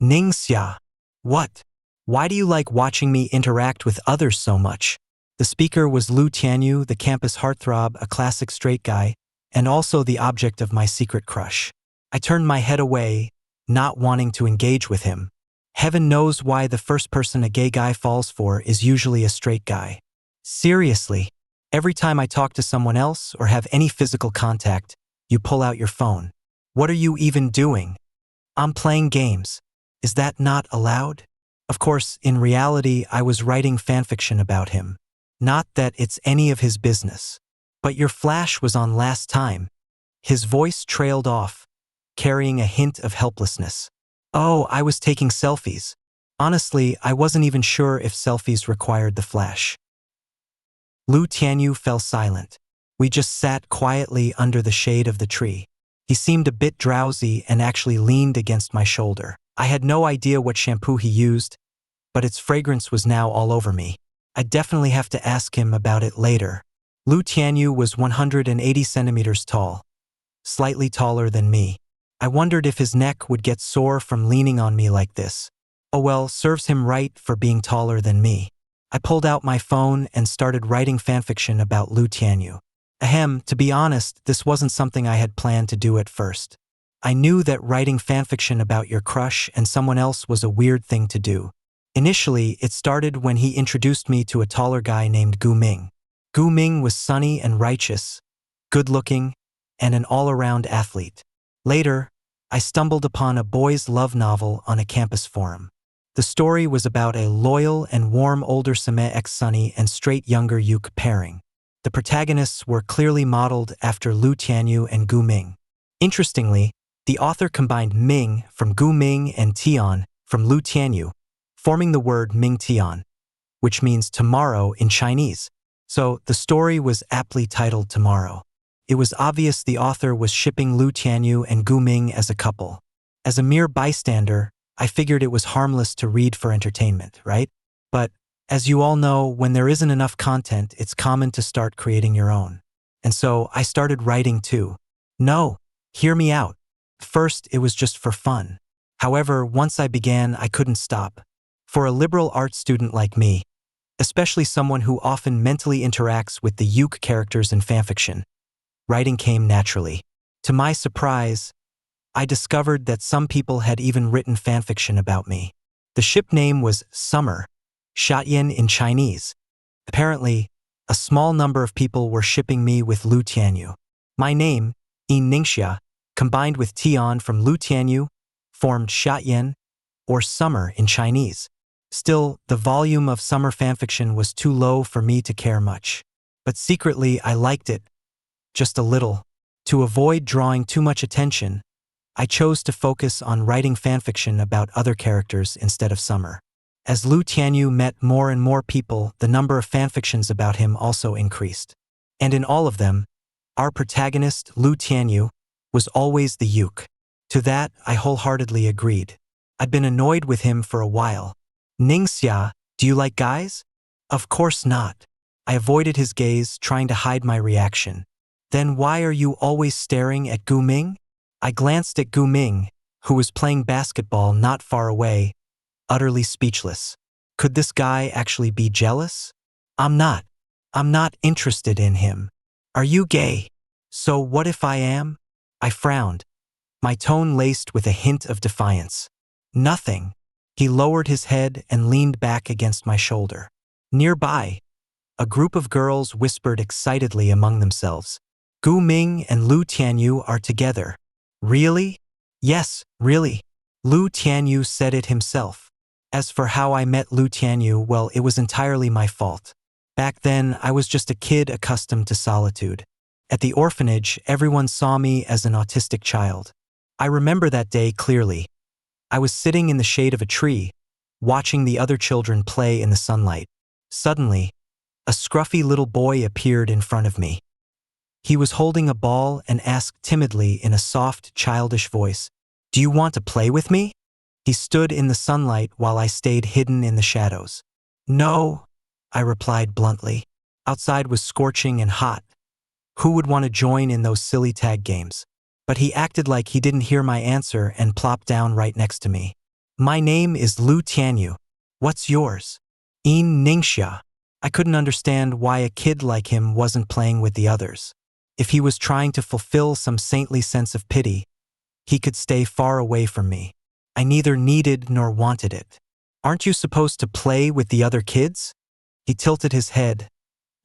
Ningxia. What? Why do you like watching me interact with others so much? The speaker was Lu Tianyu, the campus heartthrob, a classic straight guy, and also the object of my secret crush. I turned my head away, not wanting to engage with him. Heaven knows why the first person a gay guy falls for is usually a straight guy. Seriously, every time I talk to someone else or have any physical contact, you pull out your phone. What are you even doing? I'm playing games. Is that not allowed? Of course, in reality, I was writing fanfiction about him. Not that it's any of his business. But your flash was on last time. His voice trailed off, carrying a hint of helplessness. Oh, I was taking selfies. Honestly, I wasn't even sure if selfies required the flash. Lu Tianyu fell silent. We just sat quietly under the shade of the tree. He seemed a bit drowsy and actually leaned against my shoulder. I had no idea what shampoo he used, but its fragrance was now all over me. I'd definitely have to ask him about it later. Lu Tianyu was 180 centimeters tall, slightly taller than me. I wondered if his neck would get sore from leaning on me like this. Oh well, serves him right for being taller than me. I pulled out my phone and started writing fanfiction about Lu Tianyu. Ahem, to be honest, this wasn't something I had planned to do at first. I knew that writing fanfiction about your crush and someone else was a weird thing to do. Initially, it started when he introduced me to a taller guy named Gu Ming. Gu Ming was sunny and righteous, good-looking, and an all-around athlete. Later, I stumbled upon a boys' love novel on a campus forum. The story was about a loyal and warm older Seme ex-Sunny and straight younger Yuk pairing. The protagonists were clearly modeled after Lu Tianyu and Gu Ming. Interestingly, the author combined Ming from Gu Ming and Tian from Lu Tianyu, forming the word Ming Tian, which means tomorrow in Chinese. So the story was aptly titled Tomorrow. It was obvious the author was shipping Lu Tianyu and Gu Ming as a couple. As a mere bystander, I figured it was harmless to read for entertainment, right? But, as you all know, when there isn't enough content, it's common to start creating your own. And so I started writing too. No, hear me out. First, it was just for fun. However, once I began, I couldn't stop. For a liberal arts student like me, especially someone who often mentally interacts with the Yuk characters in fanfiction, writing came naturally. To my surprise, I discovered that some people had even written fanfiction about me. The ship name was Summer, Xiaoyan in Chinese. Apparently, a small number of people were shipping me with Lu Tianyu. My name, Ningxia, combined with Tian from Lu Tianyu, formed Xiaoyan, or Summer in Chinese. Still, the volume of summer fanfiction was too low for me to care much. But secretly, I liked it. Just a little. To avoid drawing too much attention, I chose to focus on writing fanfiction about other characters instead of Summer. As Lu Tianyu met more and more people, the number of fanfictions about him also increased. And in all of them, our protagonist, Lu Tianyu, was always the Yuk. To that, I wholeheartedly agreed. I'd been annoyed with him for a while. Ningxia, do you like guys? Of course not. I avoided his gaze, trying to hide my reaction. Then why are you always staring at Gu Ming? I glanced at Gu Ming, who was playing basketball not far away, utterly speechless. Could this guy actually be jealous? I'm not. I'm not interested in him. Are you gay? So what if I am? I frowned, my tone laced with a hint of defiance. Nothing. He lowered his head and leaned back against my shoulder. Nearby, a group of girls whispered excitedly among themselves. Gu Ming and Lu Tianyu are together. Really? Yes, really. Lu Tianyu said it himself. As for how I met Lu Tianyu, well, it was entirely my fault. Back then, I was just a kid accustomed to solitude. At the orphanage, everyone saw me as an autistic child. I remember that day clearly. I was sitting in the shade of a tree, watching the other children play in the sunlight. Suddenly, a scruffy little boy appeared in front of me. He was holding a ball and asked timidly in a soft, childish voice, "Do you want to play with me?" He stood in the sunlight while I stayed hidden in the shadows. "No," I replied bluntly. Outside was scorching and hot. Who would want to join in those silly tag games? But he acted like he didn't hear my answer and plopped down right next to me. My name is Lu Tianyu. What's yours? In Ningxia. I couldn't understand why a kid like him wasn't playing with the others. If he was trying to fulfill some saintly sense of pity, he could stay far away from me. I neither needed nor wanted it. Aren't you supposed to play with the other kids? He tilted his head,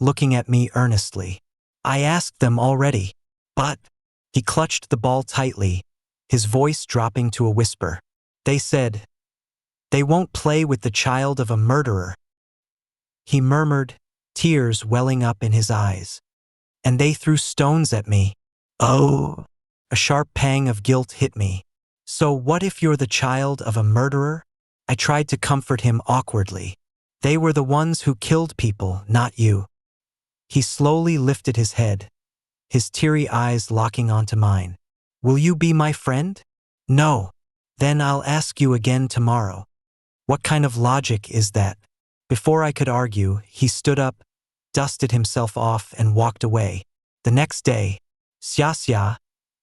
looking at me earnestly. I asked them already. But he clutched the ball tightly, his voice dropping to a whisper. They said, they won't play with the child of a murderer. He murmured, tears welling up in his eyes. And they threw stones at me. Oh! A sharp pang of guilt hit me. So what if you're the child of a murderer? I tried to comfort him awkwardly. They were the ones who killed people, not you. He slowly lifted his head, his teary eyes locking onto mine. Will you be my friend? No. Then I'll ask you again tomorrow. What kind of logic is that? Before I could argue, he stood up, dusted himself off, and walked away. The next day, Xia,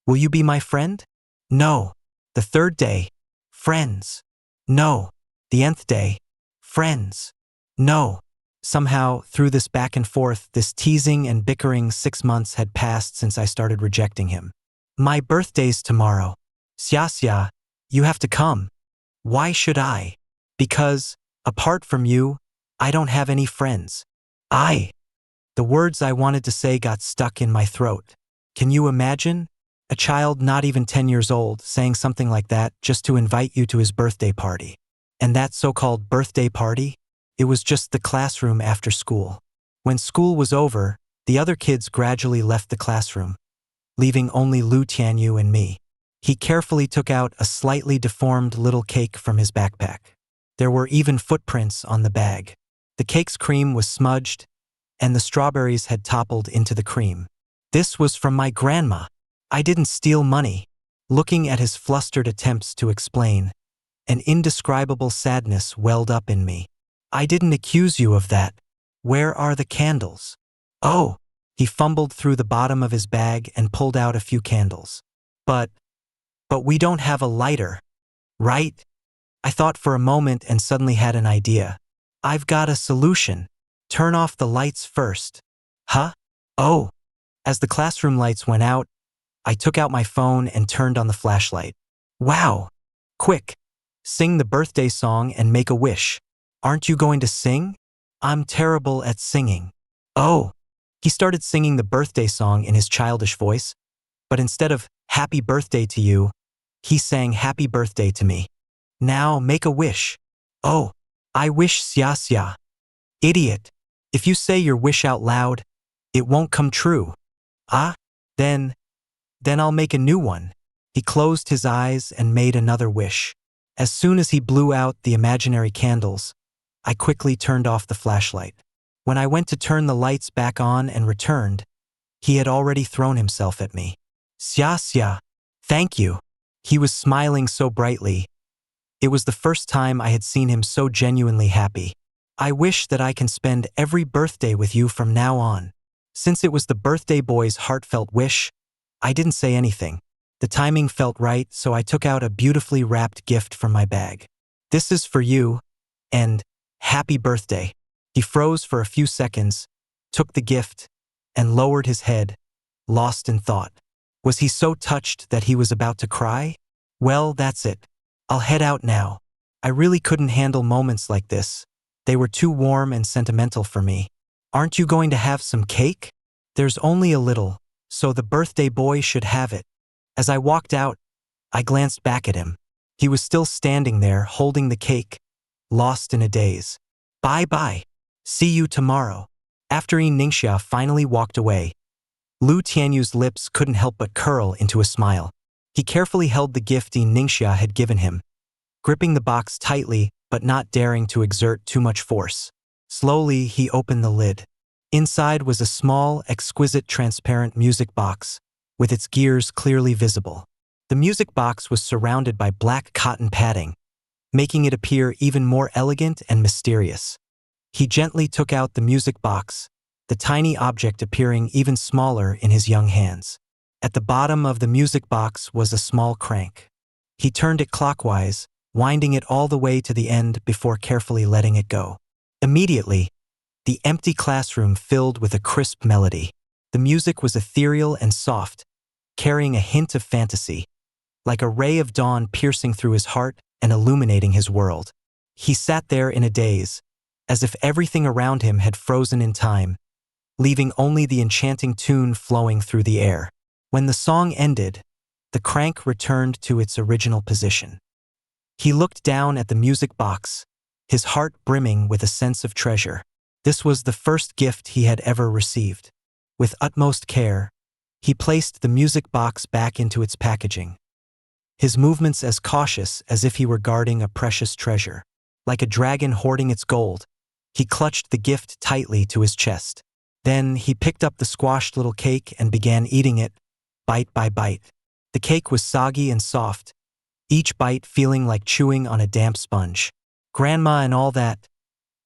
will you be my friend? No. The third day, friends. No. The nth day, friends. No. Somehow, through this back and forth, this teasing and bickering, 6 months had passed since I started rejecting him. My birthday's tomorrow. Xia, you have to come. Why should I? Because, apart from you, I don't have any friends. The words I wanted to say got stuck in my throat. Can you imagine? A child not even 10 years old saying something like that just to invite you to his birthday party. And that so-called birthday party? It was just the classroom after school. When school was over, the other kids gradually left the classroom, leaving only Lu Tianyu and me. He carefully took out a slightly deformed little cake from his backpack. There were even footprints on the bag. The cake's cream was smudged, and the strawberries had toppled into the cream. This was from my grandma. I didn't steal money. Looking at his flustered attempts to explain, an indescribable sadness welled up in me. I didn't accuse you of that. Where are the candles? Oh! He fumbled through the bottom of his bag and pulled out a few candles. But we don't have a lighter, right? I thought for a moment and suddenly had an idea. I've got a solution. Turn off the lights first. Huh? Oh! As the classroom lights went out, I took out my phone and turned on the flashlight. Wow! Quick! Sing the birthday song and make a wish. Aren't you going to sing? I'm terrible at singing. Oh! He started singing the birthday song in his childish voice, but instead of happy birthday to you, he sang happy birthday to me. Now make a wish. Oh! I wish Xia. Idiot! If you say your wish out loud, it won't come true. Ah? Then I'll make a new one. He closed his eyes and made another wish. As soon as he blew out the imaginary candles, I quickly turned off the flashlight. When I went to turn the lights back on and returned, he had already thrown himself at me. Xia, thank you. He was smiling so brightly. It was the first time I had seen him so genuinely happy. I wish that I can spend every birthday with you from now on. Since it was the birthday boy's heartfelt wish, I didn't say anything. The timing felt right, so I took out a beautifully wrapped gift from my bag. This is for you, and happy birthday. He froze for a few seconds, took the gift, and lowered his head, lost in thought. Was he so touched that he was about to cry? Well, that's it. I'll head out now. I really couldn't handle moments like this. They were too warm and sentimental for me. Aren't you going to have some cake? There's only a little, so the birthday boy should have it. As I walked out, I glanced back at him. He was still standing there, holding the cake, lost in a daze. Bye-bye. See you tomorrow. After Ningxia finally walked away, Lu Tianyu's lips couldn't help but curl into a smile. He carefully held the gift Ningxia had given him, gripping the box tightly but not daring to exert too much force. Slowly, he opened the lid. Inside was a small, exquisite transparent music box, with its gears clearly visible. The music box was surrounded by black cotton padding, making it appear even more elegant and mysterious. He gently took out the music box, the tiny object appearing even smaller in his young hands. At the bottom of the music box was a small crank. He turned it clockwise, winding it all the way to the end before carefully letting it go. Immediately, the empty classroom filled with a crisp melody. The music was ethereal and soft, carrying a hint of fantasy, like a ray of dawn piercing through his heart and illuminating his world. He sat there in a daze, as if everything around him had frozen in time, leaving only the enchanting tune flowing through the air. When the song ended, the crank returned to its original position. He looked down at the music box, his heart brimming with a sense of treasure. This was the first gift he had ever received. With utmost care, he placed the music box back into its packaging, his movements as cautious as if he were guarding a precious treasure. Like a dragon hoarding its gold, he clutched the gift tightly to his chest. Then he picked up the squashed little cake and began eating it, bite by bite. The cake was soggy and soft, each bite feeling like chewing on a damp sponge. Grandma and all that,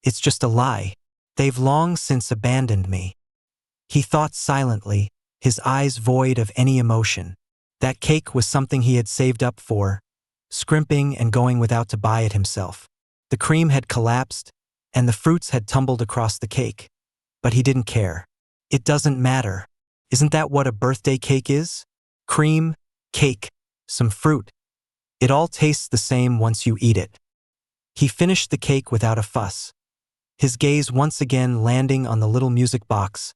it's just a lie. They've long since abandoned me. He thought silently, his eyes void of any emotion. That cake was something he had saved up for, scrimping and going without to buy it himself. The cream had collapsed, and the fruits had tumbled across the cake. But he didn't care. It doesn't matter. Isn't that what a birthday cake is? Cream, cake, some fruit. It all tastes the same once you eat it. He finished the cake without a fuss, his gaze once again landing on the little music box,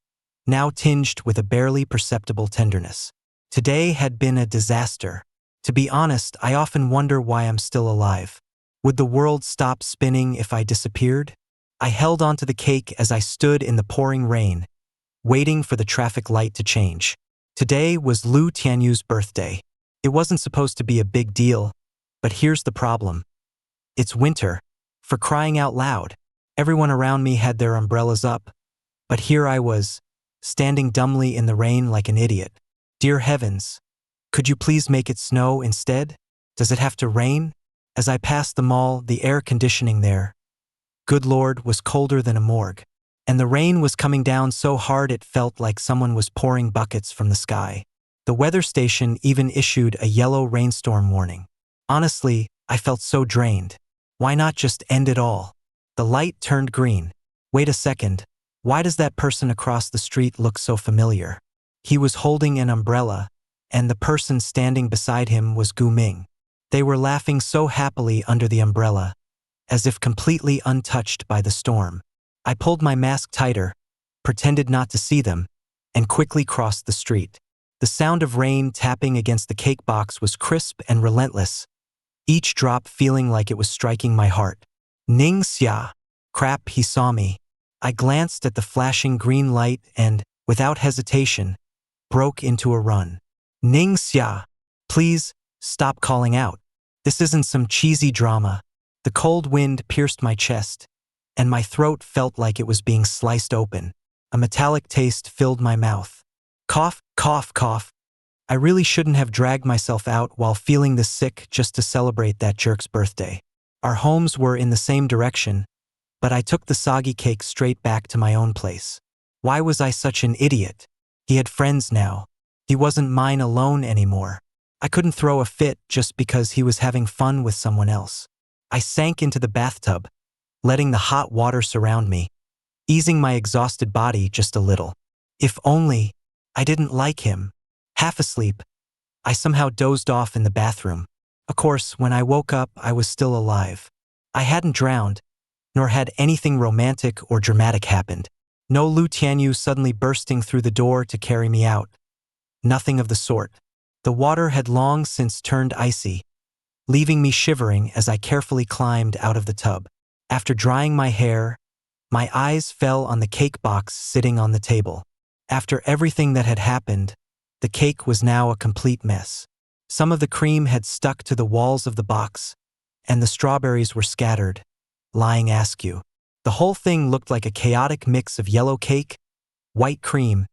now tinged with a barely perceptible tenderness. Today had been a disaster. To be honest, I often wonder why I'm still alive. Would the world stop spinning if I disappeared? I held onto the cake as I stood in the pouring rain, waiting for the traffic light to change. Today was Lu Tianyu's birthday. It wasn't supposed to be a big deal, but here's the problem. It's winter, for crying out loud. Everyone around me had their umbrellas up, but here I was, standing dumbly in the rain like an idiot. Dear heavens, could you please make it snow instead? Does it have to rain? As I passed the mall, the air conditioning there, good Lord, was colder than a morgue. And the rain was coming down so hard it felt like someone was pouring buckets from the sky. The weather station even issued a yellow rainstorm warning. Honestly, I felt so drained. Why not just end it all? The light turned green. Wait a second. Why does that person across the street look so familiar? He was holding an umbrella, and the person standing beside him was Gu Ming. They were laughing so happily under the umbrella, as if completely untouched by the storm. I pulled my mask tighter, pretended not to see them, and xickly crossed the street. The sound of rain tapping against the cake box was crisp and relentless, each drop feeling like it was striking my heart. Ning Xia. Crap, he saw me. I glanced at the flashing green light and, without hesitation, broke into a run. Ning Xia, please, stop calling out. This isn't some cheesy drama. The cold wind pierced my chest, and my throat felt like it was being sliced open. A metallic taste filled my mouth. Cough, cough, cough. I really shouldn't have dragged myself out while feeling this sick just to celebrate that jerk's birthday. Our homes were in the same direction, but I took the soggy cake straight back to my own place. Why was I such an idiot? He had friends now. He wasn't mine alone anymore. I couldn't throw a fit just because he was having fun with someone else. I sank into the bathtub, letting the hot water surround me, easing my exhausted body just a little. If only I didn't like him. Half asleep, I somehow dozed off in the bathroom. Of course, when I woke up, I was still alive. I hadn't drowned, nor had anything romantic or dramatic happened. No Lu Tianyu suddenly bursting through the door to carry me out. Nothing of the sort. The water had long since turned icy, leaving me shivering as I carefully climbed out of the tub. After drying my hair, my eyes fell on the cake box sitting on the table. After everything that had happened, the cake was now a complete mess. Some of the cream had stuck to the walls of the box, and the strawberries were scattered, lying askew. The whole thing looked like a chaotic mix of yellow cake, white cream,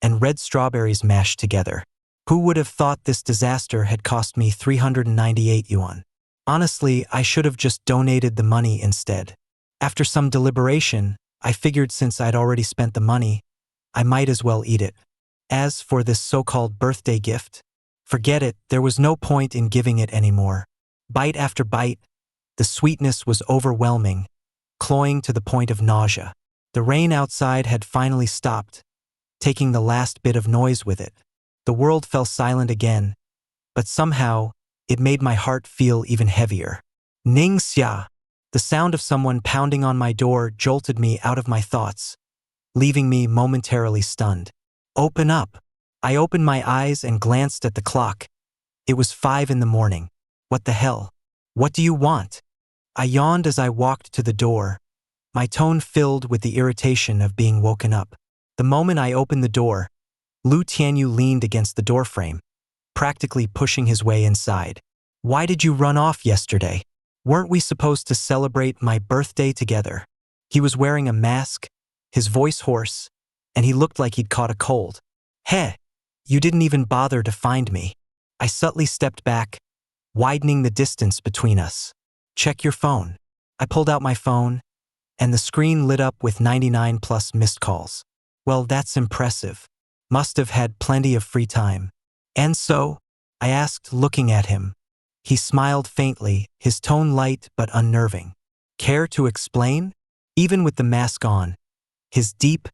and red strawberries mashed together. Who would have thought this disaster had cost me 398 yuan? Honestly, I should have just donated the money instead. After some deliberation, I figured since I'd already spent the money, I might as well eat it. As for this so-called birthday gift, forget it, there was no point in giving it anymore. Bite after bite, The sweetness was overwhelming, cloying to the point of nausea. The rain outside had finally stopped, taking the last bit of noise with it. The world fell silent again, but somehow, it made my heart feel even heavier. Ning xia! The sound of someone pounding on my door jolted me out of my thoughts, leaving me momentarily stunned. Open up! I opened my eyes and glanced at the clock. It was 5 in the morning. What the hell? What do you want? I yawned as I walked to the door, my tone filled with the irritation of being woken up. The moment I opened the door, Lu Tianyu leaned against the doorframe, practically pushing his way inside. Why did you run off yesterday? Weren't we supposed to celebrate my birthday together? He was wearing a mask, his voice hoarse, and he looked like he'd caught a cold. Heh, you didn't even bother to find me. I subtly stepped back, widening the distance between us. Check your phone. I pulled out my phone, and the screen lit up with 99 plus missed calls. Well, that's impressive. Must have had plenty of free time. And so? I asked, looking at him. He smiled faintly, his tone light but unnerving. Care to explain? Even with the mask on, his deep,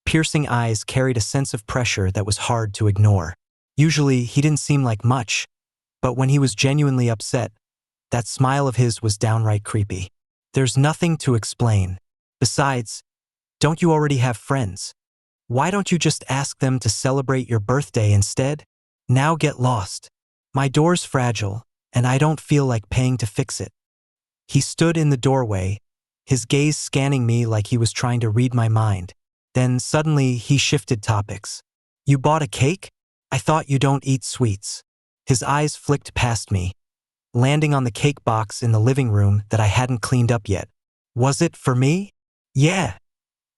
piercing eyes carried a sense of pressure that was hard to ignore. Usually, he didn't seem like much, but when he was genuinely upset, that smile of his was downright creepy. There's nothing to explain. Besides, don't you already have friends? Why don't you just ask them to celebrate your birthday instead? Now get lost. My door's fragile, and I don't feel like paying to fix it. He stood in the doorway, his gaze scanning me like he was trying to read my mind. Then suddenly he shifted topics. You bought a cake? I thought you don't eat sweets. His eyes flicked past me, landing on the cake box in the living room that I hadn't cleaned up yet. Was it for me? Yeah,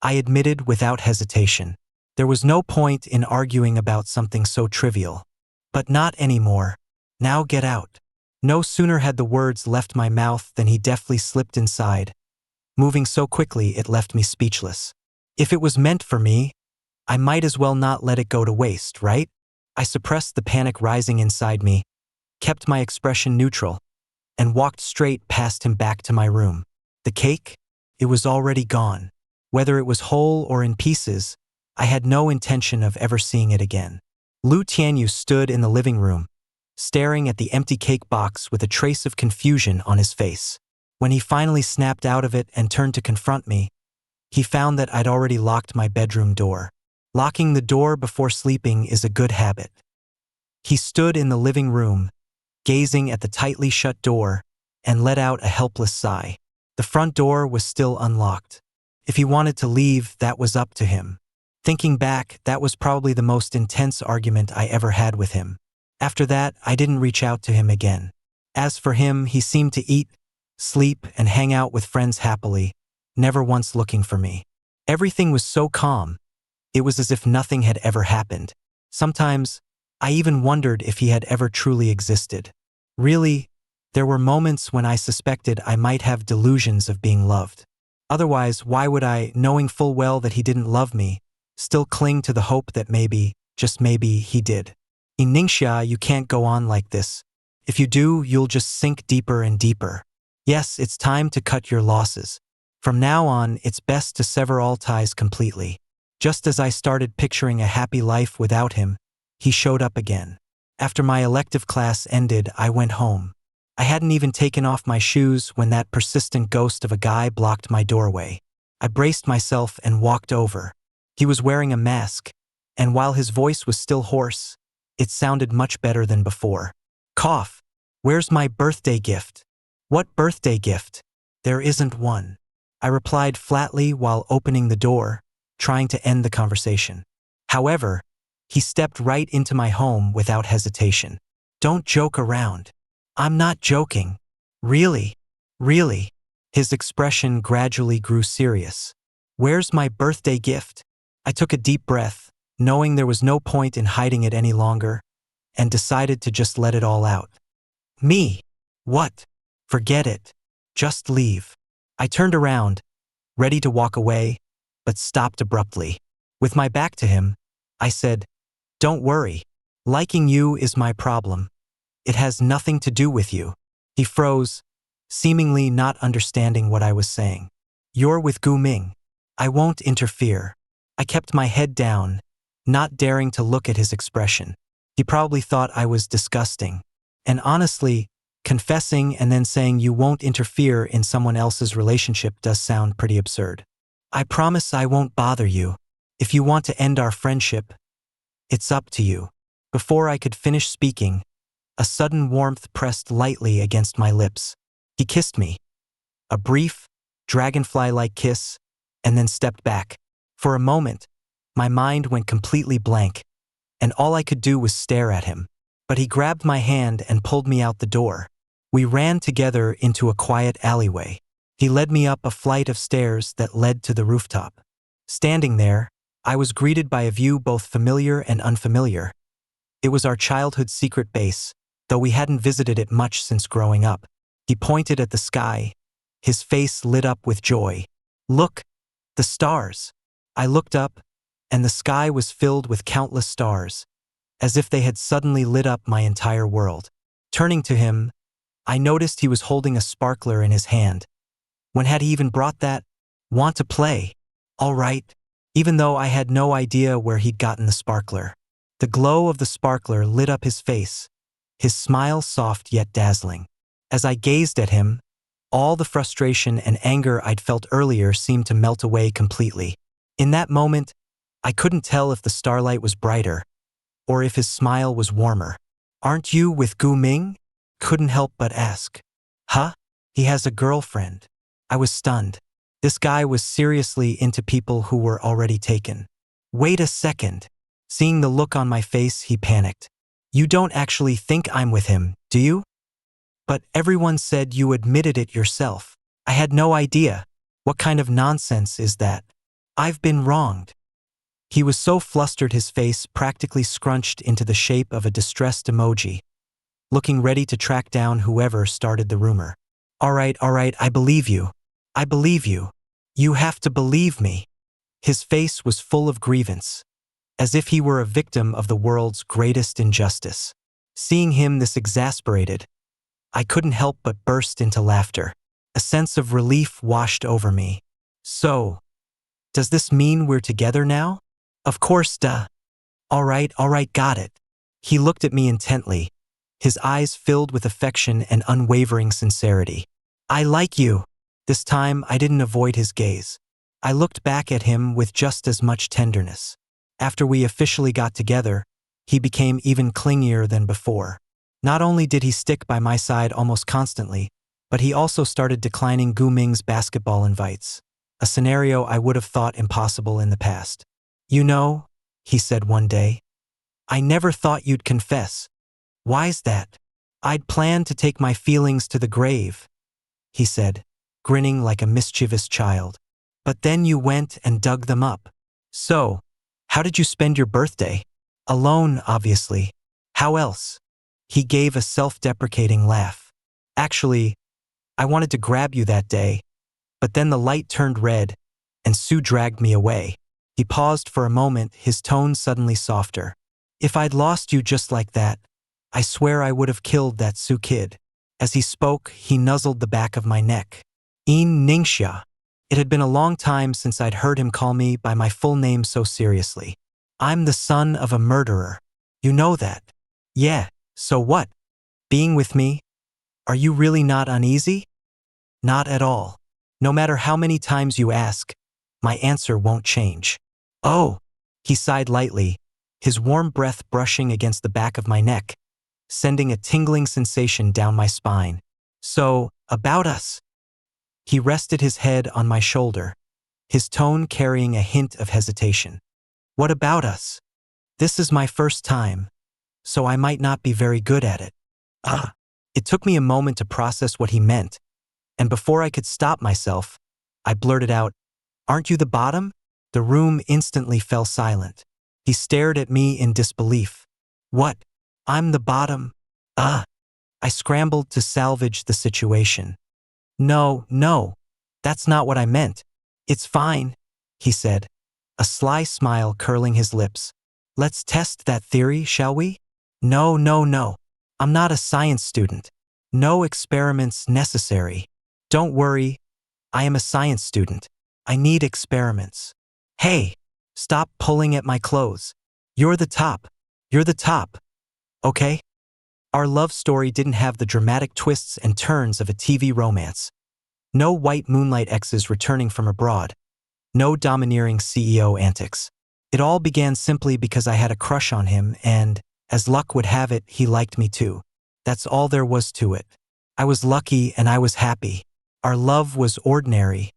I admitted without hesitation. There was no point in arguing about something so trivial. But not anymore. Now get out. No sooner had the words left my mouth than he deftly slipped inside, moving so quickly it left me speechless. If it was meant for me, I might as well not let it go to waste, right? I suppressed the panic rising inside me, kept my expression neutral, and walked straight past him back to my room. The cake? It was already gone. Whether it was whole or in pieces, I had no intention of ever seeing it again. Lu Tianyu stood in the living room, staring at the empty cake box with a trace of confusion on his face. When he finally snapped out of it and turned to confront me, he found that I'd already locked my bedroom door. Locking the door before sleeping is a good habit. He stood in the living room, gazing at the tightly shut door, and let out a helpless sigh. The front door was still unlocked. If he wanted to leave, that was up to him. Thinking back, that was probably the most intense argument I ever had with him. After that, I didn't reach out to him again. As for him, he seemed to eat, sleep, and hang out with friends happily, never once looking for me. Everything was so calm. It was as if nothing had ever happened. Sometimes, I even wondered if he had ever truly existed. Really, there were moments when I suspected I might have delusions of being loved. Otherwise, why would I, knowing full well that he didn't love me, still cling to the hope that maybe, just maybe, he did? In Ningxia, you can't go on like this. If you do, you'll just sink deeper and deeper. Yes, it's time to cut your losses. From now on, it's best to sever all ties completely. Just as I started picturing a happy life without him, he showed up again. After my elective class ended, I went home. I hadn't even taken off my shoes when that persistent ghost of a guy blocked my doorway. I braced myself and walked over. He was wearing a mask, and while his voice was still hoarse, it sounded much better than before. Cough. Where's my birthday gift? What birthday gift? There isn't one. I replied flatly while opening the door, trying to end the conversation. However, he stepped right into my home without hesitation. Don't joke around. I'm not joking. Really? Really? His expression gradually grew serious. Where's my birthday gift? I took a deep breath, knowing there was no point in hiding it any longer, and decided to just let it all out. Me? What? Forget it. Just leave. I turned around, ready to walk away, but stopped abruptly. With my back to him, I said, Don't worry. Liking you is my problem. It has nothing to do with you. He froze, seemingly not understanding what I was saying. You're with Gu Ming. I won't interfere. I kept my head down, not daring to look at his expression. He probably thought I was disgusting. And honestly, confessing and then saying you won't interfere in someone else's relationship does sound pretty absurd. I promise I won't bother you. If you want to end our friendship, it's up to you. Before I could finish speaking, a sudden warmth pressed lightly against my lips. He kissed me. A brief, dragonfly-like kiss, and then stepped back. For a moment, my mind went completely blank, and all I could do was stare at him. But he grabbed my hand and pulled me out the door. We ran together into a quiet alleyway. He led me up a flight of stairs that led to the rooftop. Standing there, I was greeted by a view both familiar and unfamiliar. It was our childhood secret base, though we hadn't visited it much since growing up. He pointed at the sky, his face lit up with joy. Look, the stars. I looked up, and the sky was filled with countless stars, as if they had suddenly lit up my entire world. Turning to him, I noticed he was holding a sparkler in his hand. When had he even brought that? Want to play? All right. Even though I had no idea where he'd gotten the sparkler. The glow of the sparkler lit up his face, his smile soft yet dazzling. As I gazed at him, all the frustration and anger I'd felt earlier seemed to melt away completely. In that moment, I couldn't tell if the starlight was brighter, or if his smile was warmer. Aren't you with Gu Ming? Couldn't help but ask. Huh? He has a girlfriend. I was stunned. This guy was seriously into people who were already taken. Wait a second. Seeing the look on my face, he panicked. You don't actually think I'm with him, do you? But everyone said you admitted it yourself. I had no idea. What kind of nonsense is that? I've been wronged. He was so flustered his face practically scrunched into the shape of a distressed emoji, looking ready to track down whoever started the rumor. All right, I believe you. I believe you. You have to believe me. His face was full of grievance, as if he were a victim of the world's greatest injustice. Seeing him this exasperated, I couldn't help but burst into laughter. A sense of relief washed over me. So, does this mean we're together now? Of course, duh. All right, got it. He looked at me intently, his eyes filled with affection and unwavering sincerity. I like you. This time, I didn't avoid his gaze. I looked back at him with just as much tenderness. After we officially got together, he became even clingier than before. Not only did he stick by my side almost constantly, but he also started declining Gu Ming's basketball invites, a scenario I would have thought impossible in the past. You know, he said one day, I never thought you'd confess. Why's that? I'd planned to take my feelings to the grave, he said, grinning like a mischievous child. But then you went and dug them up. So, how did you spend your birthday? Alone, obviously. How else? He gave a self-deprecating laugh. Actually, I wanted to grab you that day, but then the light turned red, and Sue dragged me away. He paused for a moment, his tone suddenly softer. If I'd lost you just like that, I swear I would have killed that Sue kid. As he spoke, he nuzzled the back of my neck. In Ningxia. It had been a long time since I'd heard him call me by my full name so seriously. I'm the son of a murderer. You know that. Yeah, so what? Being with me? Are you really not uneasy? Not at all. No matter how many times you ask, my answer won't change. Oh, he sighed lightly, his warm breath brushing against the back of my neck, sending a tingling sensation down my spine. So, about us. He rested his head on my shoulder, his tone carrying a hint of hesitation. What about us? This is my first time, so I might not be very good at it. It took me a moment to process what he meant, and before I could stop myself, I blurted out, Aren't you the bottom? The room instantly fell silent. He stared at me in disbelief. What? I'm the bottom? I scrambled to salvage the situation. No, that's not what I meant. It's fine, he said, a sly smile curling his lips. Let's test that theory, shall we? No. I'm not a science student. No experiments necessary. Don't worry, I am a science student. I need experiments. Hey, stop pulling at my clothes. You're the top. You're the top. Okay? Our love story didn't have the dramatic twists and turns of a TV romance. No white moonlight exes returning from abroad. No domineering CEO antics. It all began simply because I had a crush on him and, as luck would have it, he liked me too. That's all there was to it. I was lucky and I was happy. Our love was ordinary,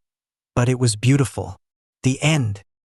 but it was beautiful. The end.